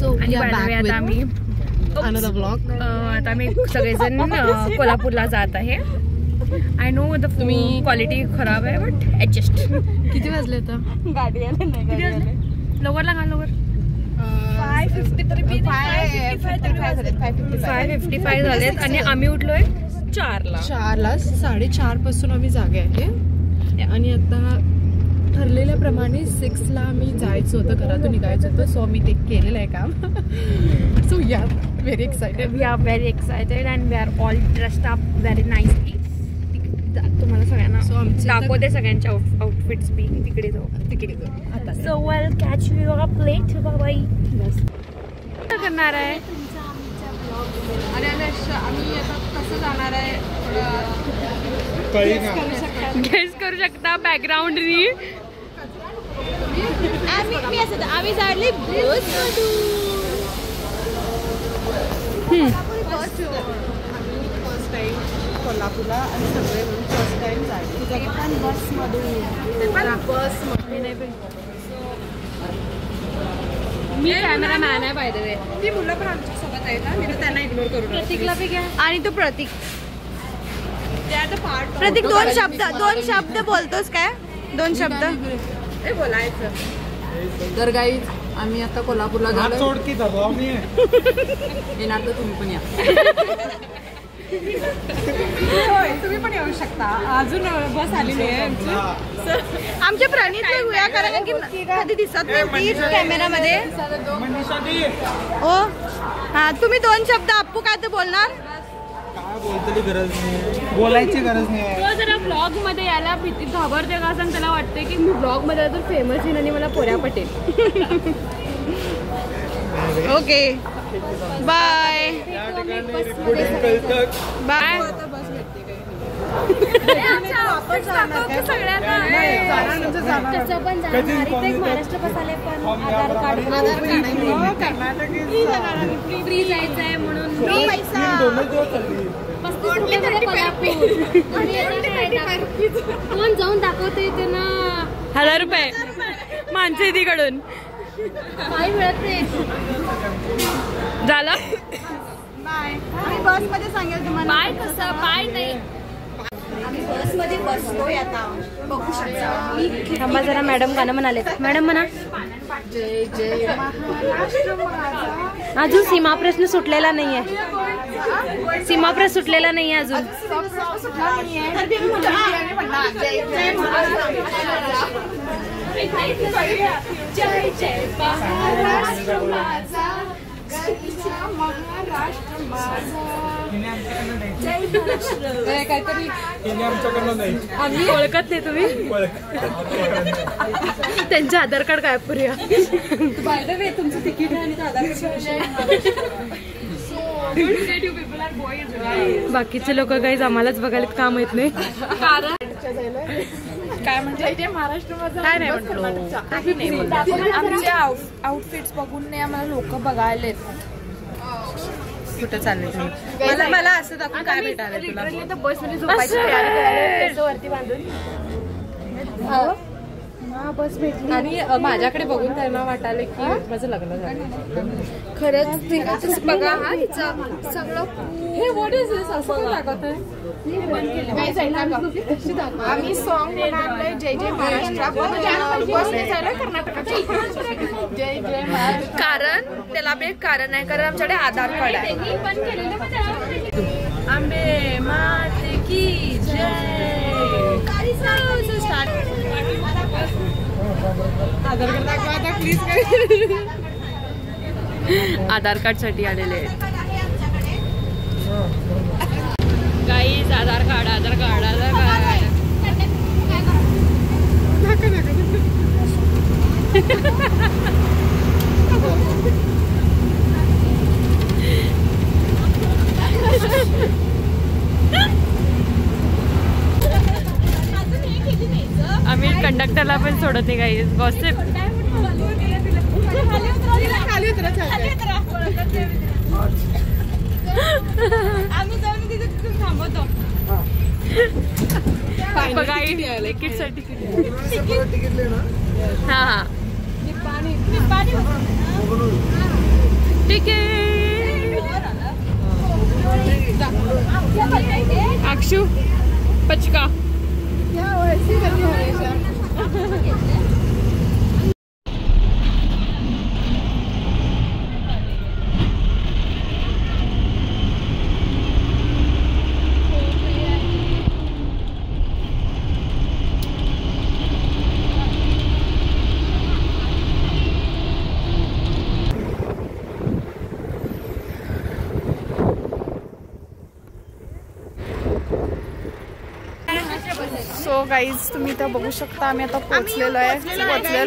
आणि आता आम्ही another vlog. आता आम्ही सगळेजण कोल्हापूरला जात आहे. आय नो द क्वालिटी खराब आहे बट ऍडजस्ट. किती वाजले आता? गाडी आले नाही. लवकर लागा लवकर. 5:55 झालेत आणि आम्ही उठलोय 4ला. 4:30 पासून आम्ही जागे आहे आणि आता ठरलेल्याप्रमाणे 6ला आम्ही जायचं होतं, घरातून निघायचं होतं. सो आम्ही ते केलेलं आहे काम. So we are very excited. We are very excited and we are all dressed up very nicely. तुम्हाला सगळ्यांना दाखवते सगळ्यांच्या आउटफिट्स बी. तिकडे जाऊ आता. So we'll catch you up later. Bye. काय करणार आहे आणि आम्ही आता कसं जाणार आहे गेस करू शकता बॅकग्राऊंडनी. आम्ही जायले फर्स्ट टाइम कोल्हापूरला आणि सगळे फर्स्ट टाइम जायचं बसमधून. मी कॅमेरामॅन आहे बाय द वे. ती मुलं पण आमच्या सोबत आहेत ना, मी त्यांना इग्नोर करू. प्रतीकला बी घ्या. आणि तू प्रतीक. पार्ट प्रतीक दोन शब्द बोलतोस काय? 2 शब्द बोलायचं. तर गाईज आम्ही आता कोल्हापूरला गेलो. येणार तर तुम्ही पण या. होय, तुम्ही पण येऊ शकता. अजून बस आलेली आहे आमच्या प्रणित वेगवेगळ्या कारण की कधी दिसत नाही कॅमेरामध्ये. हो हा, तुम्ही 2 शब्द. अप्पू काय तर बोलणार? बोलायची गरज नाही. तो जरा ब्लॉग मध्ये यायला भीती घाबरते का सांग. त्याला वाटते की मी ब्लॉग मध्ये तर फेमस येईन आणि मला पोऱ्या पटेल. Okay bye bye. महाराष्ट्र बसाले पण आधार कार्ड फ्री जायचं आहे म्हणून कोण जाऊन दाखवते त्यांना 1000 रुपये माणसे तिकडून. काही मिळत नाही. झालं बस मध्ये सांगेल तुम्हाला. बाय कसं बाय नाही. आम्ही बस मध्ये बसलोय आता. बघू शकता. थांबा जरा. मॅडम गाणं म्हणाले. मॅडम म्हणा. जय जय महाराष्ट्र माझा. अजून सीमा प्रश्न सुटलेला नाहीये. सीमा प्रश्न सुटलेला नाहीये अजून. जय जय महाराष्ट्र माझा. महाराष्ट्र माझा. काहीतरी आम्ही ओळखत नाही. तुम्ही त्यांचं आधार कार्ड काय करूया. बाय द वे तुमचं तिकीट आहे आणि आधार कार्ड. बाकीचे लोक काही आम्हालाच बघायला काम येत नाही. कारण काय म्हणजे महाराष्ट्र माझा काय नाही म्हटलं. आमचे आउटफिट्स बघून नाही आम्हाला लोक बघायला. कुठं चालले तुम्ही? मला असं दाखवून काय भेटायला तुला? बस मध्ये झोपायची वरती बांधून बस भेटली. आणि माझ्याकडे बघून त्यांना वाटायला की माझं लग्न झालं. खरंच बघा हा सगळं हे व्हॉट इज दिस असं दाखवत आहे. आम्ही सॉन्ग म्हणालोय जय जय महाराष्ट्र. जय जय महाराष्ट्र. कारण त्याला बी एक कारण आहे. कारण आमच्याकडे आधार कार्ड आहे. आंबे माते की जय. आधार कार्ड दाखवा आता प्लीज. आधार कार्ड साठी आलेले आहेत गाईज. आधार कार्ड आधार कार्ड आधार कार्ड. आम्ही कंडक्टरला पण सोडत नाही गाईज. गॉसिप. आम्ही जाऊन तिथे थांबवतो. बघा तिकीट साठी. हा हा. अक्षु पचका सो गाईज तुम्ही इथं बघू शकता आम्ही आता पोहोचलेलो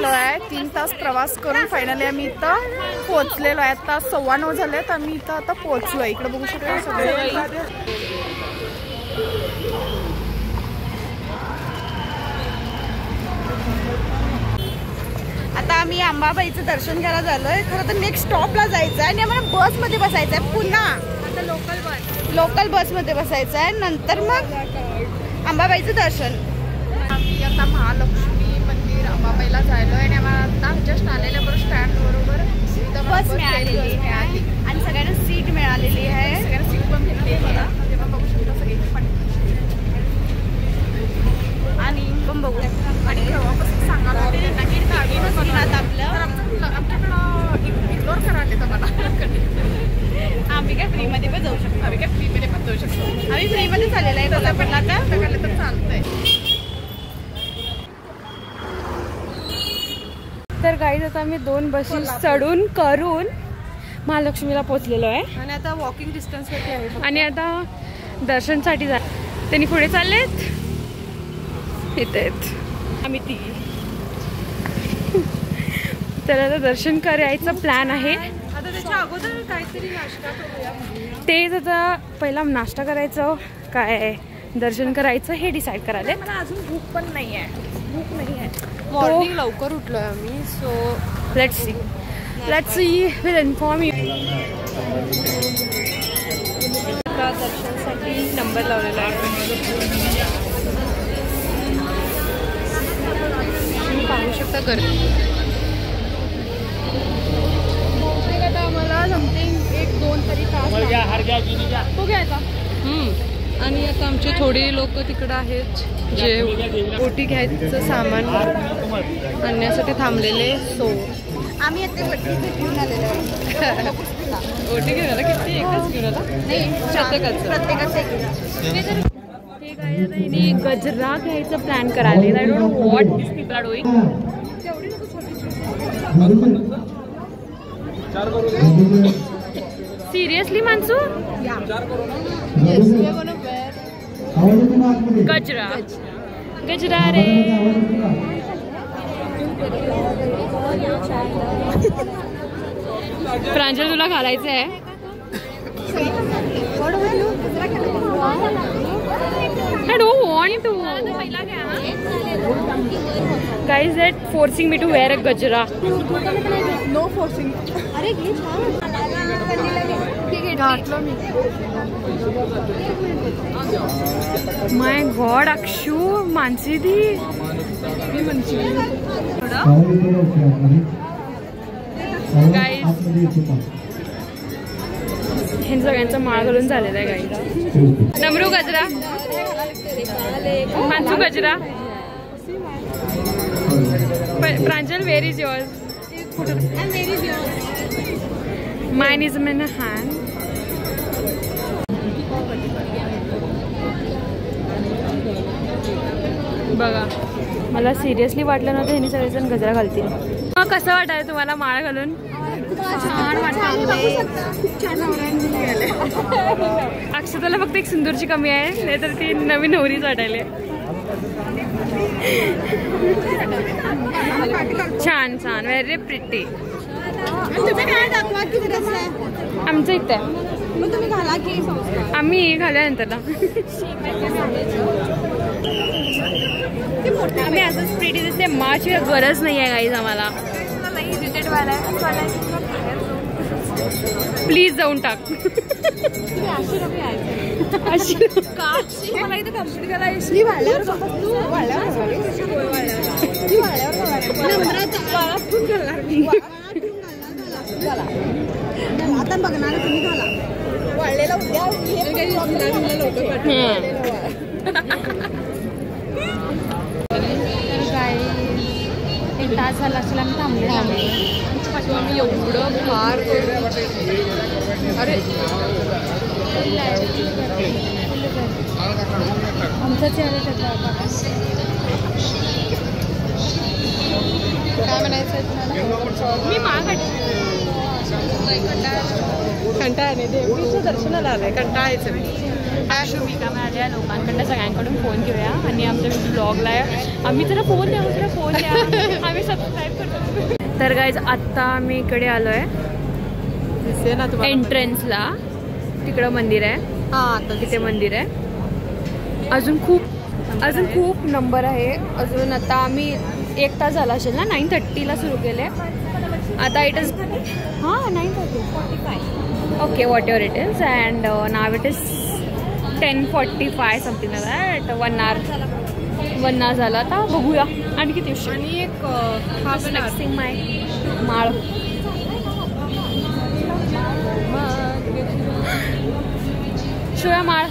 आहे 3 तास प्रवास करून फायनली आम्ही इथं पोहोचलेलो आहे. आता 9:15 झालेत. आम्ही इथं आता पोहोचलो आहे. इकडे बघू शकता सगळे. आता आम्ही अंबाबाईचं दर्शन करायला झालोय. खरं तर नेक्स्ट स्टॉपला जायचं आहे आणि आम्हाला बसमध्ये बसायचं आहे. पुन्हा आता लोकल बसमध्ये बसायचं आहे. नंतर मग अंबाबाईचं दर्शन. आम्ही आता महालक्ष्मी मंदिर अंबाबाईला जायलो आणि आम्हाला आता जस्ट आलेल्या बरोबर स्टँड बरोबर बस मिळालेली आणि सगळ्यांना सीट मिळालेली आहे. सगळ्यांना सीट पण भेटली मला. तेव्हा बघू शकता सगळी पण आणि पण बघू आणि प्रवापासून सांगायला नक्की गाडी नसली ना आपलं आमच्याकडं इग्नोर करायला तर मला आम्ही काय फ्रीमध्ये पण जाऊ शकतो. आम्ही काय फ्रीमध्ये पण जाऊ शकतो. आम्ही फ्रीमध्ये चाललेलं आहे कोल्हापूरला. आता तर चालतंय. तर गाईज आता आम्ही 2 बसेस चढून करून महालक्ष्मीला पोहोचलेलो आहे आणि आता वॉकिंग डिस्टन्सवरती आहे. आणि आता दर्शनसाठी जा. त्यांनी पुढे चाललेत. इथे आहेत आम्ही तिघी. तर आता दर्शन करायचं प्लॅन आहे. आता त्याच्या अगोदर काहीतरी नाश्ता करूया. तेच आता पहिला नाश्ता करायचं काय दर्शन करायचं हे डिसाईड करायला. मला अजून भूक पण नाही आहे. मॉर्निंग लवकर उठलोय आम्ही. So let's see will inform you. दर्शनसाठी नंबर लावलेला आहे. तुम्ही पाहू शकता गर्दी. आता आम्हाला समथिंग 1-2 तरी तास बघूया. आणि आता आमचे थोडे लोक तिकडं आहेत जे ओटी घ्यायचं सामान आणण्यासाठी थांबलेले. सो आम्ही आता घेऊन आलेलो आहे. ओटी घेऊन आला. किती एकच घेऊन आला? प्रत्येकाचं हे काय आता हिने गजरा घ्यायचं प्लॅन करायला. I don't know what this people are doing. Seriously मानसू गजरा गजरा रे. प्रांजल तुला घालायचं आहे. I don't want to. Guys, they're forcing me to wear a gajra. No forcing. अरे घे घातलं मी. माय गॉड अक्षू मानसी दी. मी म्हणते गाईज हे सगळ्यांचा माळ घालून झालेला आहे. गाईज नमरू गजरा मानसू गजरा. Pranjal where is yours? Mine is in hand. बघा मला सिरियसली वाटलं नव्हतं ह्यानी सगळेजण गजरा घालतील. मग कसं वाटायला तुम्हाला माळ घालून? छान अक्षताला फक्त एक सिंदूरची कमी आहे, नाही तर ती नवीन नवरीच वाटायले. छान छान व्हेरी प्रिटी. आमचं इथे आम्ही घाल्यानंतर आम्ही असंच प्रिटी दिसते. माची गरज नाही आहे गाईज आम्हाला. प्लीज जाऊन टाक. मला इथे कम्प्लीट करायला बघणार तुम्ही घाला वाळलेला उद्या एक तास झाला असेल आम्ही थांबले एवढं फार अरे आमचंच काय म्हणायचं मी कंटाळा नाही देवीचं दर्शनाला आलंय कंटाळायचं नाही भूमिका माझ्या लोकांकडनं सगळ्यांकडून फोन घेऊया आणि आमच्या ब्लॉगला आम्ही जरा फोन द्या आम्ही सबस्क्राईब करतो. तर गाईज आत्ता आम्ही इकडे आलोय एंट्रन्सला तिकडं मंदिर आहे तिथे मंदिर आहे अजून खूप नंबर आहे अजून आता आम्ही 1 तास झाला असेल ना 9:30ला सुरू केले आता it is 9:30 okay what ever it is and now it is 10:45 something that 1 hour झाला आता बघूया आणि किती उशीर आणि एक माय माळ शिवाय माळ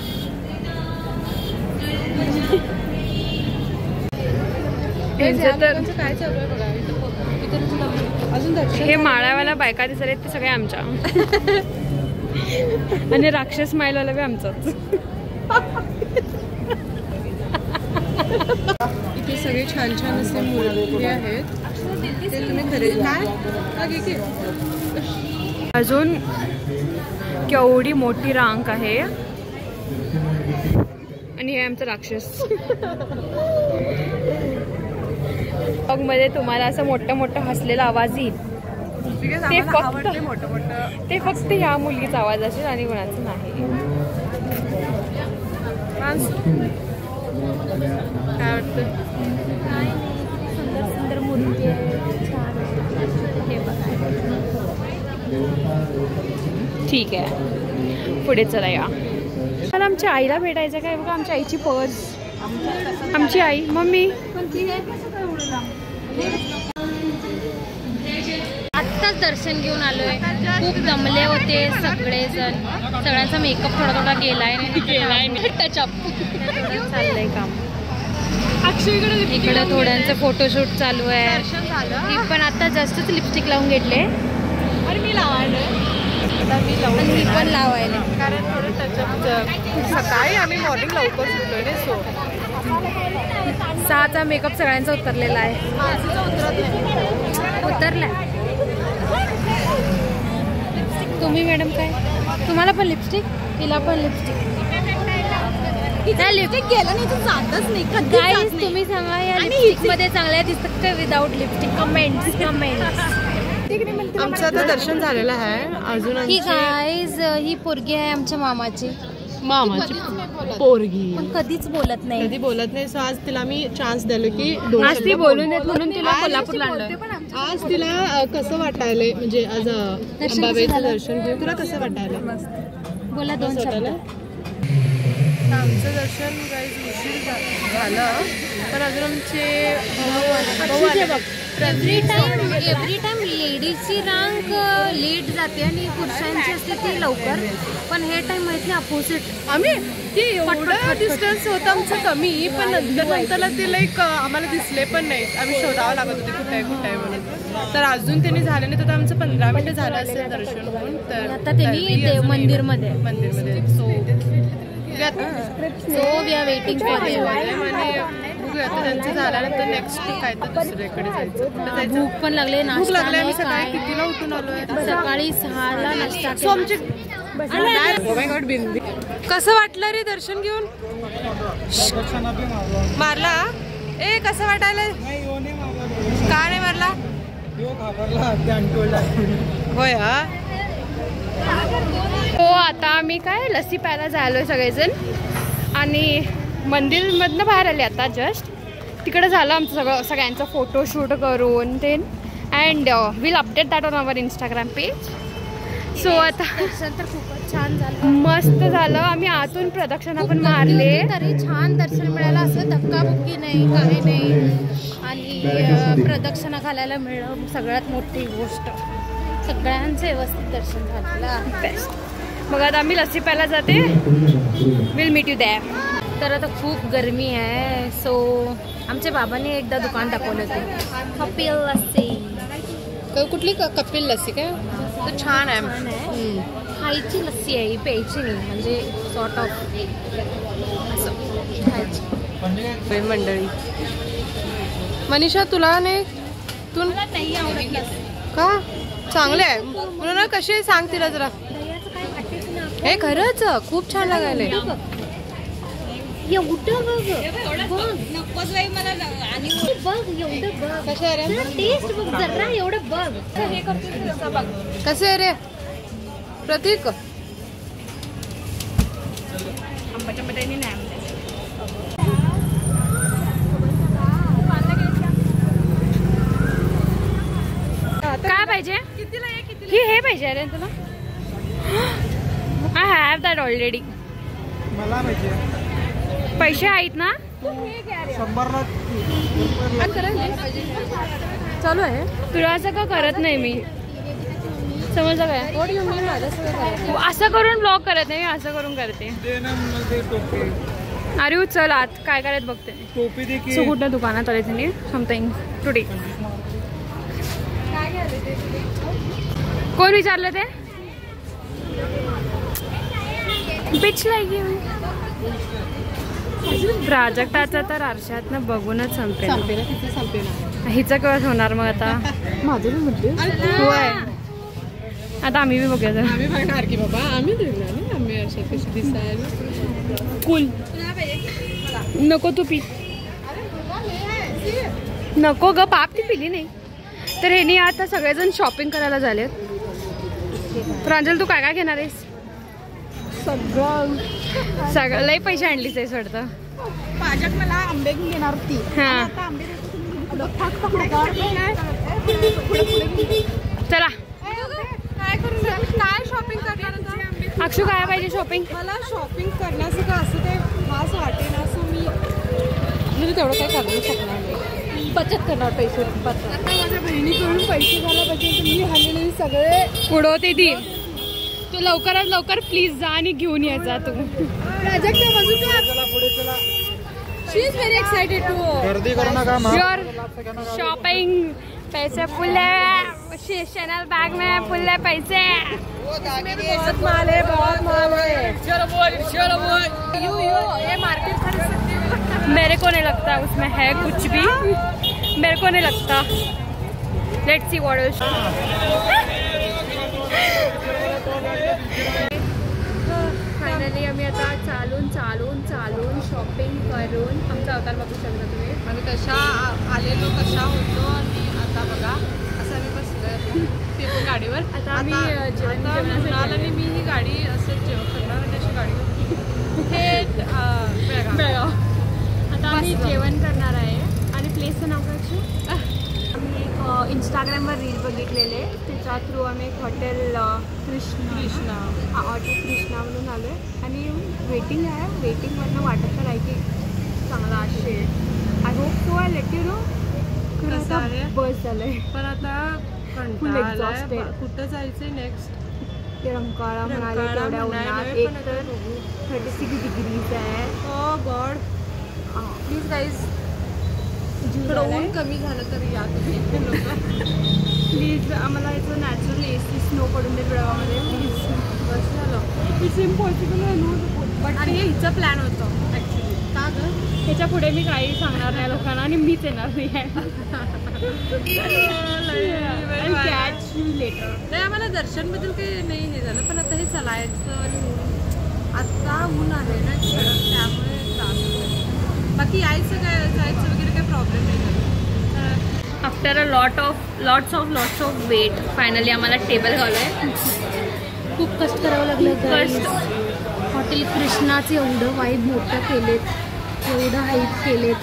काय चालू आहे बघा अजून हे माळावाला बायका दिसत आहेत ते सगळे आमच्या आणि राक्षस मायलवाला बी आमचाच इथे सगळे छान छान असे मूर्ती आहेत ते तुम्ही खरेदी काय अजून केवढी मोठी रांग आहे आणि हे आमचं राक्षस मग मध्ये तुम्हाला असं मोठं हसलेला आवाज येईल ते फक्त ह्या मुलगीचा आवाज असेल आणि कोणाचं नाही काय वाटतं सुंदर मूर्ती आहे हे बघा ठीक आहे पुढे चला या मला आमच्या आईला भेटायचं काय बघा आमच्या आईची पर्स आमची आई मम्मी आत्ताच दर्शन घेऊन आलोय खूप दमले होते सगळेजण सगळ्यांचा मेकअप थोडा गेलाय टचअप चाललंय काम इकडे थोड्यांचं फोटोशूट चालू आहे मी पण आता जस्टच लिपस्टिक लावून घेतले अरे मी पण लावायला कारण थोडं टचअप सकाळी आम्ही मॉर्निंग लवकर सुटलोय ना सो 6चा मेकअप सगळ्यांचा उतरलेला आहे उतरलाय तुम्ही मॅडम काय तुम्हाला पण लिपस्टिक तिला पण लिपस्टिक गेलं नाही तर जातच नाही गाईज तुम्ही सांगा या लिपस्टिक मध्ये चांगल्या दिसतात का विदाउट लिपस्टिक कमेंट्स आमचं आता दर्शन झालेलं आहे अजून ही गाईज ही पोरगी आहे आमच्या मामाची पोरगी पण कधीच बोलत नाही कधी बोलत नाही सो आज तिला मी चान्स दिलो की आज ती बोलून देत म्हणून तिला कोल्हापूरला आणलं आज तिला कसं वाटायलंय म्हणजे आज अंबाबाईचं दर्शन घेऊन तुला कसं वाटायला बोला 2 शब्द आमचं दर्शन गाईज उशीर झालं पण अजून आमचे एव्हरी टाइम लेडीजची रांग लेट जाते आणि पुरुषांची असते ती लवकर पण हे टाइम माहित नाही अपोजिट आम्ही ते एवढं डिस्टन्स होतं आमचं कमी पण नंतरला ते लाईक आम्हाला दिसले पण नाहीत आम्ही शोधावं लागत होते कुठे आहे म्हणून तर अजून त्यांनी झालं नाही तर आमचं 15 मिनिटं झालं असेल दर्शन होऊन तर आता त्यांनी मंदिरमध्ये so we are waiting for त्यांचं झाल्यानंतर नेक्स्ट काय तर दुसरीकडे जायचं भूक पण लागले भूक लागले आम्ही सकाळी कितीला उठून आलोय सकाळी 6ला नाश्ता सो आमचे कसं वाटलं रे दर्शन घेऊन मारला कसं वाटायलंय का नाही मारला होय हो आता आम्ही काय लस्सी प्यायला झालोय सगळेजण आणि मंदिरमधनं बाहेर आले आता जस्ट तिकडे झालं आमचं सगळ्यांचं फोटोशूट करून ते and will update that on our Instagram page so आता दर्शन तर खूपच छान झालं मस्त झालं आम्ही आतून प्रदक्षिणा पण मारले तरी छान दर्शन मिळालं असं धक्काबुक्की नाही काही नाही आणि प्रदक्षिणा घालायला मिळणं सगळ्यात मोठी गोष्ट सगळ्यांचं व्यवस्थित दर्शन झालं. बेस्ट. बघा आता आम्ही लस्सी प्यायला जाते. Will meet you there. तर आता खूप गरमी आहे, सो आमच्या बाबांनी एकदा दुकान दाखवलं होते, कपिल लस्सी. कुठली कपिल लस्सी काय? तर छान आहे. खायची लस्सी आहे, प्यायची नाही, म्हणजे सॉर्ट ऑफ असं खायची. मंडळी मनीषा तुला नाही, तू नाही आवडत का? चांगले आहे म्हणून ना. कशी आहे सांग तिला जरा. हे खरंच खूप छान लागायला. एवढं बघ एवढं बघ कसे आहे रे? टेस्ट बघ जरा, एवढं बघ. हे करते कसे आहे रे प्रतीक? आंबाच्या मटाने नाही. काय पाहिजे? हे पाहिजे अरे तुला? I have that already. मला पाहिजे. पैसे आहेत ना? 100ला चालू आहे. तुला असं का करत नाही मी, समजलं काय? असं करून ब्लॉक करत नाही, असं करून करते. अरे चल आत काय करायचं बघते. टोपी देखील. सो कुठल्या दुकानात आले तुम्ही? Something today. कोण विचारलं ते? पिचलाय प्राजक्ताचा तर आरशात बघूनच संपेल. हिचं केव्हा होणार मग आता? माझं म्हणते होय. आता आम्ही बी बघूया. आम्ही बघणार की बाबा, आम्ही दिलं आम्ही आरशात कशी दिसायला. कूल. नको तू पी. नको ग पाप, ती पिली नाही. तर हे आता सगळेजण शॉपिंग करायला झालेत. प्रांजल तू काय काय घेणार आहेस? सगळं लई पैसे आणलीस आहेस वाटतं. माझ्यात मला आंबे घेणार होती. हा चला काय शॉपिंग करणार? अक्षू काय पाहिजे शॉपिंग? मला शॉपिंग करण्याचं का असं ते खास वाटेल असं मी तेवढं काय करू शकणार नाही. बचत करणार पैसे. आता माझ्या बहिणीकडून पैसे झाला पाहिजे. मी हल्ली सगळे उडवते ती. तू लवकरात लवकर प्लीज जा आणि घेऊन ये जा तू. शी इज व्हेरी एक्साइटेड टू गर्दी करू नका. योर शॉपिंग पैसे फुल्ले, चैनल बैग में फुल्ले पैसे. बहुत माल है, बहुत माल है. चलो बोल ये मार्केट खरीद सकती हूँ. मेरे को नहीं लगता उसमें है कुछ भी. मेरे को नहीं लगता. Let's see what is. Finally आम्ही आता चालून चालून चालून शॉपिंग करून आमचा अवतार बघू शकता तुम्ही. आम्ही कशा आलेलो कशा होतो आणि आता बघा असं आम्ही बसलो ते पण गाडीवर. आता आम्ही जेवणासाठी आणि मी ही गाडी असं जेवण करणार आणि अशी गाडी थेट बेळगाव. आता आम्ही जेवण करणार आहे. आणि प्लेसचं नाव काय? आम्ही एक इंस्टाग्रामवर रील बघितलेले, त्याच्या थ्रू आम्ही एक हॉटेल कृष्णा हॉटेल कृष्णा म्हणून आलो आहे. आणि वेटिंग आहे. वेटिंगमधनं वाटत तर आहे की चांगला असेल. I hope so. I let you know. बस झालं आहे पण आता कुठं जायचंय नेक्स्ट? ते रंकाळा म्हणाले तेवढ्या उन्हात. एक तर 36 डिग्रीज आहे. ओ गॉड. प्लीज गाईज थोडं ऊन कमी झालं तरी या प्लीज आम्हाला याचं नॅचरल एसी स्नो पडून दे बेळगावमध्ये प्लीज. बस झालं. इट्स इम्पॉसिबल आहे नो. बट आणि हे हिचं प्लॅन होतं ॲक्च्युली. का गं? त्याच्या पुढे मी काही सांगणार नाही लोकांना आणि मीच येणार नाही आहे. Catch you later. नाही आम्हाला दर्शनबद्दल काही नाही हे झालं, पण आता हे चालायचं आणि आत्ता ऊन आहे ना त्यामुळे त्रास होतो. बाकी यायचं काय जायचं वगैरे काही प्रॉब्लेम नाही झाला. After a lots of wait finally आम्हाला टेबल गावलं आहे. खूप कष्ट करावं लागलं. कष्ट. हॉटेल कृष्णाचे एवढं वाईब मोठं केलेत, एवढं हाईप केलेत.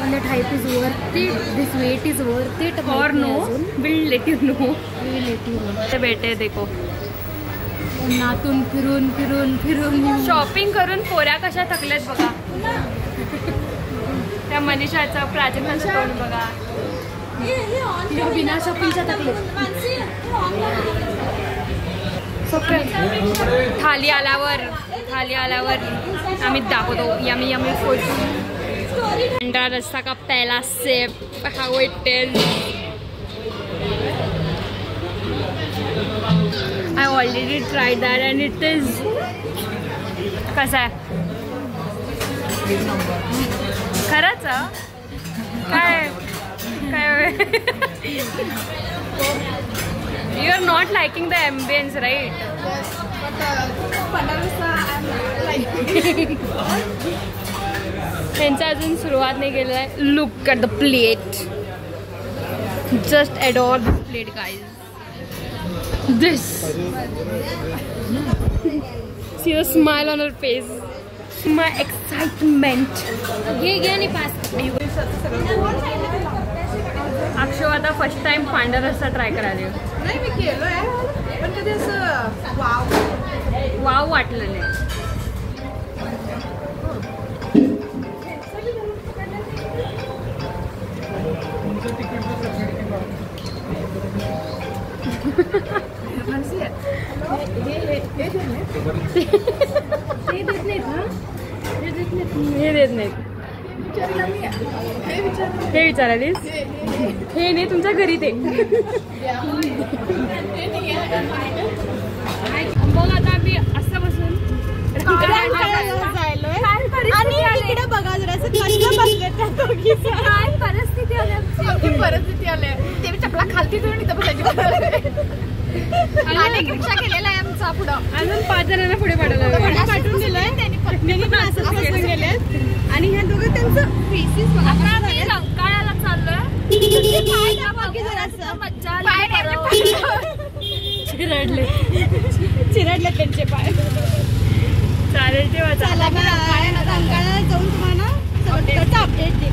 and that hype is worth it. This wait is worth it. Or no, we'll let you know. We will let you know. ते बेटे देखो. नातून फिरून फिरून फिरून शॉपिंग करून पोऱ्या कशा थकलेत बघा. त्या मनीषाचं प्राजक्ताचं तोंड बघा. बिना शॉपिंगच्या तकलीफ. खाली आल्यावर आम्ही दाखवतो यमी यमी फूड. अंडा रस्सा का पहला सेप how it is. I already tried that and it is कसा आहे खरंच काय You are not liking the ambience, right? Yes, but Pandarusa I'm liking. त्यांचा अजून सुरुवात नाही केलेला आहे. Look at the plate. Just adore this plate, guys. This. See the smile on her face. My excitement. ये नहीं पास. अक्षय आता first time पांढरा रस्सा ट्राय करायला. नाही मी केलोय पण कधी असं वाव वाटलं नाही. हे देत नाहीत. हे विचारालीस हे नाही तुमच्या घरी ते. मग आता आम्ही असं बसून इकडे बघा जरा काय परिस्थिती आली ते चपला खालती ठेवून इथं बसायची. अनेक रिक्षा केलेला आहे आमचा पुढं. अजून 5 जणांना पुढे पाठवलं पाठवून दिलंय त्यांनी पत्नीने पण असंच बसून गेलेत. आणि ह्या दोघं त्यांचं फेसेस बघा. रंकाळ्याला चाललोय. चिरडले त्यांचे पाय. चालेल तेव्हा चला रंकाळ्याला जाऊन तुम्हाला अपडेट दे.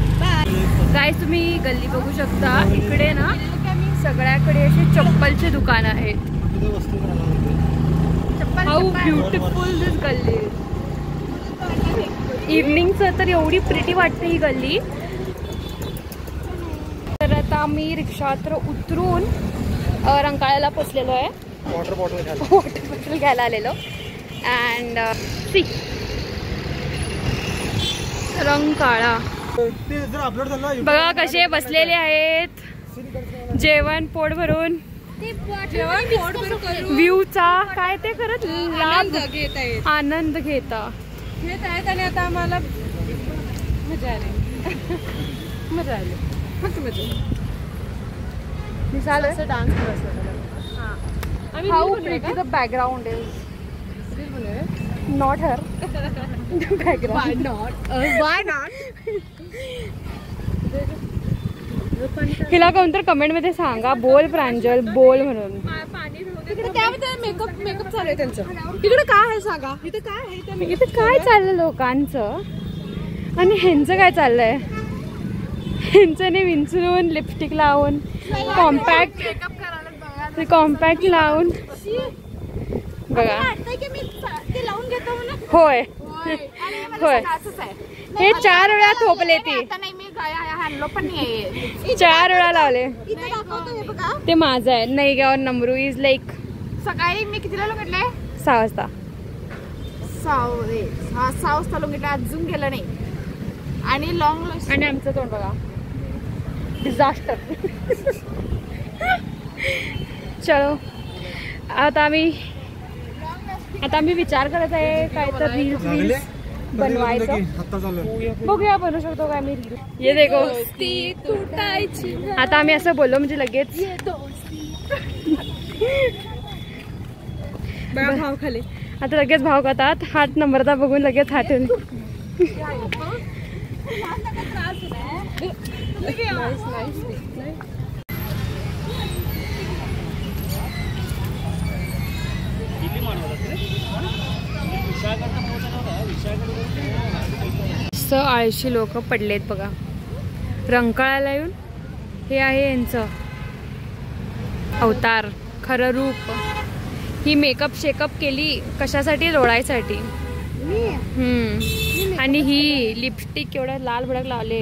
गाईस तुम्ही गल्ली बघू शकता. इकडे ना सगळ्याकडे असे चप्पलचे दुकान आहेत. हाऊ ब्युटिफुल दिस गल्ली. इव्हनिंगचं तर एवढी प्रिटी वाटते ही गल्ली. तर आता आम्ही रिक्षात उतरून रंकाळ्याला पोचलेलो आहे. वॉटर बॉटल घ्यायला आलेलो. अँड सी रंकाळा बघा कसे बसलेले आहेत. जेवण पोट भरून व्ह्यूचा काय ते करत लाभ आनंद घेत आहेत. आणि आता आम्हाला मजा आली. मस्त मजा. Dance how pretty the background is. Not her background. Why not? हिला कोणतर कमेंट मध्ये सांगा बोल प्रांजल बोल म्हणून. मेकअप चालू आहे त्यांचं. तिकडे काय आहे सांगा. इथे काय आहे इथे काय चाललं लोकांचं आणि ह्यांचं काय चाललंय. ह्यांचं नाही विंचरून लिपस्टिक लावून कॉम्पॅक्ट लावून बघा. होय होय हे 4 वेळा थोपले ते. 4 वेळा लावले. ते माझं आहे. नाही गाव नमरू इज लाईक. सकाळी मी कितीला लोंगितले 6 वाजता. 6 वाजता लोंगितले. अजून गेलं नाही. आणि लॉंग आणि आमचं तोंड बघा डिझास्टर. चलो आता आम्ही विचार करत आहे काय तर रील्स बनवायचं. बघूया बनवू शकतो काय मी रील. ये देखो आता आम्ही असं बोललो म्हणजे लगेच भाव खाली. आता लगेच भाव करतात. हात नंबरचा बघून लगेच हातून आळशी लोक पडलेत बघा रंकाळ्याला येऊन. हे आहे यांचं अवतार खरं रूप. ही मेकअप शेकअप केली कशासाठी लोळायसाठी. आणि ही लिपस्टिक एवढं लाल भडक लावले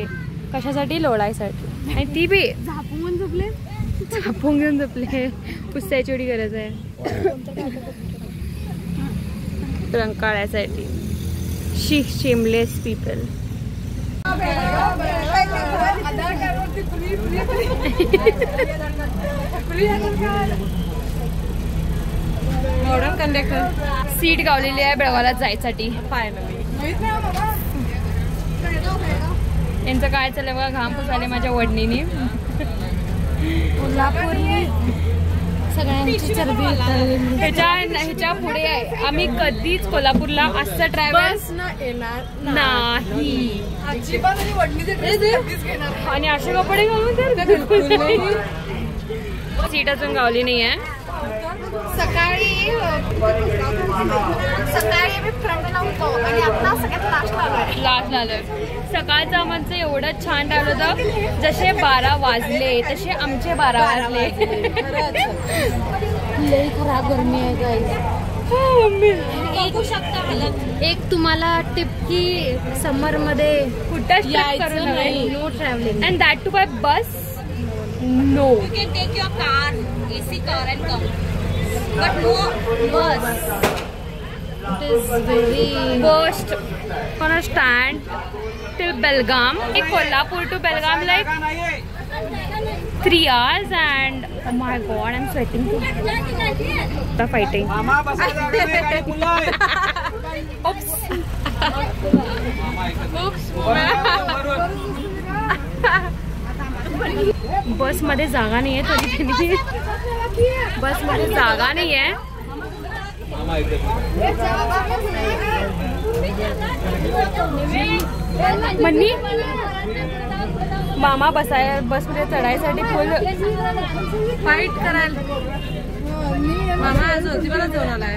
कशासाठी लोळायसाठी. आणि ती बी झापून घेऊन झोपले. पुसण्याची एवढी गरज आहे रंकाळ्यासाठी. Shameless people. Modern conductor seat गावलेली आहे बेळगावला जायसाठी. यांचं काय चाललंय बघा. घाम पुसाले माझ्या वडणीने. सगळ्यांची चरबी ह्याच्या पुढे आम्ही कधीच कोल्हापूरला असं ट्रॅव्हल्स नाही. आणि असे कपडे घालून सीट अजून गावली नाही आहे. सकाळी मी फ्रंटला होतो आणि आता सगळ्यात लास्ट आलोय. सकाळचं आमचं एवढं छान राहिलं होतं. जसे 12 वाजले तसे आमचे 12 वाजले. लई खराब गरमी आहे गाईस. एक तुम्हाला टिप की समर मध्ये कुठंच यायचं नाही. No travelling and that too by bus. No. You can take your car, AC car and come. But no bus. It is very First gonna stand till Belgaum. Kolhapur to Belgaum like 3 hours and oh my god, I'm sweating too. The fighting. Oops. बस मध्ये जागा नाहीये तरी बस मध्ये जागा नाहीये. मन्नी मामा बसाय बस मध्ये चढायसाठी फुल फाईट करायला. मामा आज ज्योतिबाला जाऊन आलाय.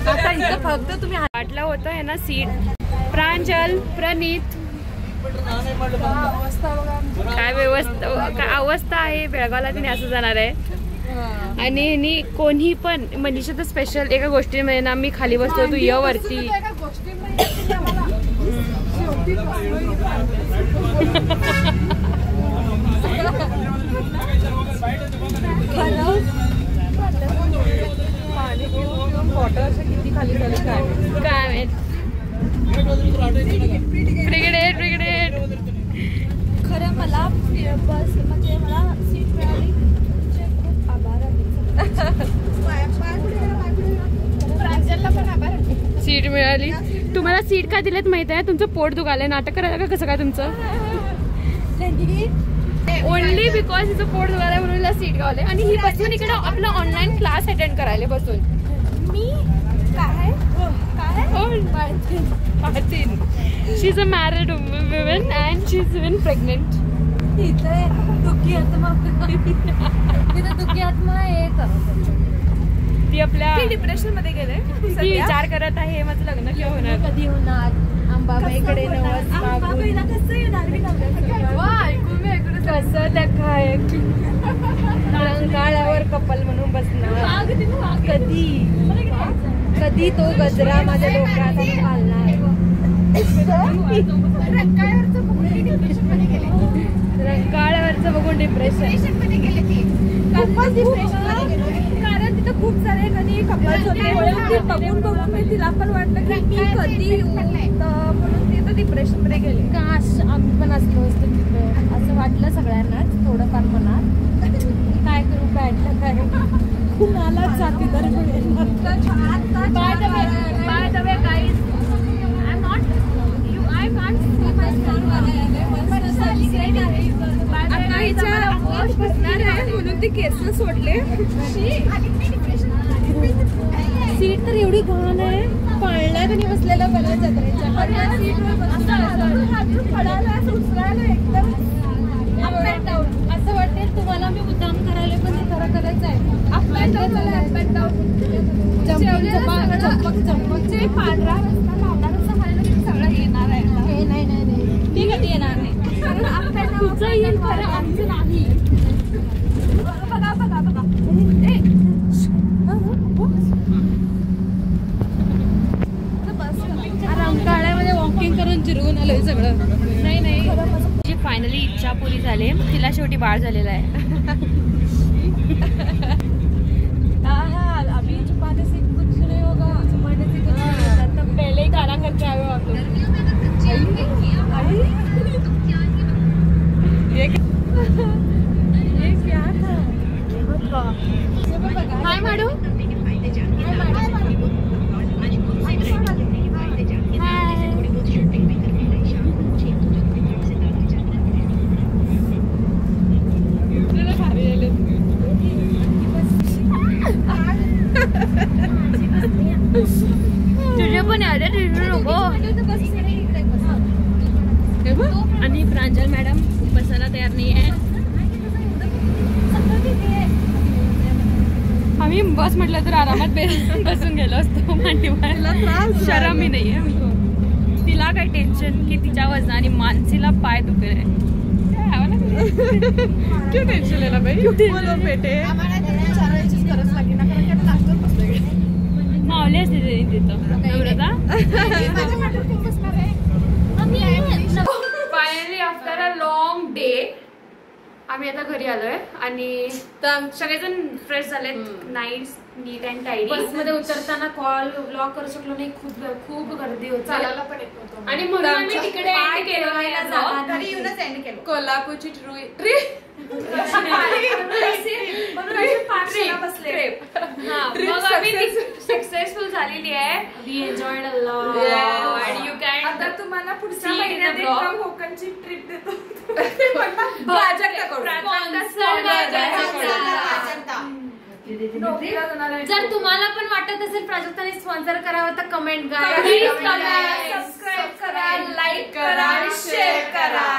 आता इथं फक्त तुम्ही वाटलं होतं आहे ना सीट. प्रांजल, प्रणीत, काय अवस्था आहे बेळगावला. तिने असं जाणार आहे. आणि कोणी पण मनीषा तर स्पेशल एका गोष्टीमध्ये ना मी खाली बसतो तू ये वरती. किती खाली झाली काय माहित. ब्रिगेडेड खरं मला बस म्हणजे मला सीट मिळाली खूप आभार आहे. सीट मिळाली. तुम्हाला सीट काय दिलेत माहित आहे. तुमचं पोट दुखालंय. नाटक करायला का कसं काय तुमचं. ओनली बिकॉज हिचं पोट दुखालंय म्हणून सीट गावले. आणि ही बसून इकडे आपला ऑनलाईन क्लास अटेंड करायला बसून. मी काय Martin. She's a married woman and she's even pregnant. दुःखी आत्मा एक ती आपल्या डिप्रेशन मध्ये गेले. ती विचार करत आहे माझं लग्न केव्हा होणार. कधी होणार. अंबाबाईकडे अंबाबाईला कसं येणार. कसं त्या काय रंकाळ्यावर कपल म्हणून बसणार. कधी तो गजरा माझ्या डोक्यात घालणार. रंकाळ्यावरचं बघून डिप्रेशन मध्ये गेले ती. कारण तिथं खूप सारे कधी कपल्स होते. बघून मी तिला पण वाटलं की मी कधी येऊ म्हणून ती तर डिप्रेशन मध्ये गेले. काश आम्ही पण असलो असतो तिथं असं वाटलं सगळ्यांनाच थोडंफार मनात. काय करू बॅडला काय कुणाला जाती तर By the way, guys, I'm not. I can't see my son. म्हणून ती केस सोडले. सीट तर एवढी घाण आहे. पाळण्यात आणि बसलेला बऱ्या जत्रेच्या असं वाटेल तुम्हाला मी मुद्दाम करायला पण हे खरं करायचं आहे. पांढरा रस्ता लावणार सगळं येणार आहे. नाही ती कधी येणार नाही. तुझं येईल खरं आमचं नाही. बघा रंकाळ्यामध्ये वॉकिंग करून जिरवून आलोय सगळं. नाही तिची फायनली इच्छा पुरी झाली. तिला शेवटी बाळ झालेलं आहे. अभी छुपाने से कुछ नहीं होगा, छुपाने से कुछ नहीं होगा. तब पहले ही गाना करके आए हो आप लोग. ये क्या था? हाय माडू. तुझे पण याद आहे नको. आणि प्रांजल मॅडम बसायला तयार नाही आहे. आम्ही बस म्हटलं तर आरामात बसून गेलो असतो. मांडीवर शरम ही नाही आहे. तिला काय टेन्शन की तिच्या वजनाने मानसीला पाय दुखले. क्यों टेन्शन लेना भाई? बोलो बेटे. मावले असते तिथं. Finally after a long day आम्ही आता घरी आलोय आणि सगळेजण फ्रेश झालेत. Night neat and tidy. बसमध्ये उतरताना कॉल ब्लॉक करू शकलो नाही. खूप गर्दी होती आणि म्हणून आम्ही तिकडे एंड केलं. कोल्हापूरची सक्सेसफुल झालेली आहे. We enjoyed a lot and you can. आता तुम्हाला पुढच्या See in the महिन्यात vlog. एकदा कोकणची ट्रिप देतो. जर तुम्हाला पण वाटत असेल प्राजक्ताने स्पॉन्सर करावं तर कमेंट करा. सबस्क्राईब करा, लाईक करा, शेअर करा.